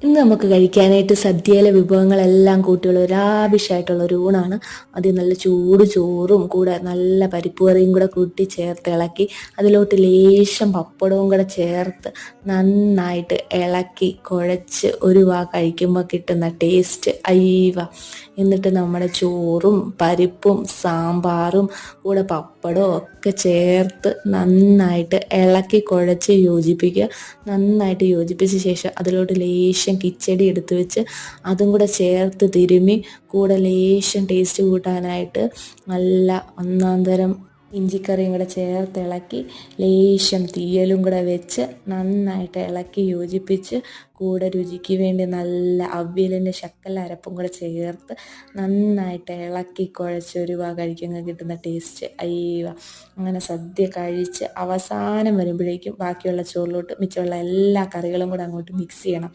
ഇന്ന് നമുക്ക് കഴിക്കാനായിട്ട് സദ്യയിലെ വിഭവങ്ങളെല്ലാം കൂട്ടിയുള്ള ഒരു ലാവിഷായിട്ടുള്ള ഒരു ഊണാണ്. ആദ്യം നല്ല ചൂട് ചോറും കൂടെ നല്ല പരിപ്പ് കറിയും കൂടെ കൂട്ടി ചേർത്ത് ഇളക്കി അതിലോട്ട് ലേശം പപ്പടവും കൂടെ ചേർത്ത് നന്നായിട്ട് ഇളക്കി കുഴച്ച് ഒരു വാ കഴിക്കുമ്പോൾ കിട്ടുന്ന ടേസ്റ്റ് അയ്യവ. എന്നിട്ട് നമ്മുടെ ചോറും പരിപ്പും സാമ്പാറും കൂടെ പപ്പടവും ഒക്കെ ചേർത്ത് നന്നായിട്ട് ഇളക്കി കുഴച്ച് യോജിപ്പിക്കുക. നന്നായിട്ട് യോജിപ്പിച്ച ശേഷം അതിലോട്ട് ലേശം കിച്ചടി എടുത്ത് വെച്ച് അതും കൂടെ ചേർത്ത് തിരുമ്മി കൂടെ ലേശം ടേസ്റ്റ് കൂട്ടാനായിട്ട് നല്ല ഒന്നാം തരം ഇഞ്ചിക്കറിയും കൂടെ ചേർത്ത് ഇളക്കി ലേശം തീയലും കൂടെ വെച്ച് നന്നായിട്ട് ഇളക്കി യോജിപ്പിച്ച് കൂടെ രുചിക്ക് വേണ്ടി നല്ല അവിയലിൻ്റെ ശക്കല അരപ്പും കൂടെ ചേർത്ത് നന്നായിട്ട് ഇളക്കി കുഴച്ച് ഒരു വാ കഴിക്കുമ്പോൾ കിട്ടുന്ന ടേസ്റ്റ് അയ്യവ. അങ്ങനെ സദ്യ കഴിച്ച് അവസാനം വരുമ്പോഴേക്കും ബാക്കിയുള്ള ചോറിലോട്ട് മിച്ചമുള്ള എല്ലാ കറികളും കൂടെ അങ്ങോട്ട് മിക്സ് ചെയ്യണം.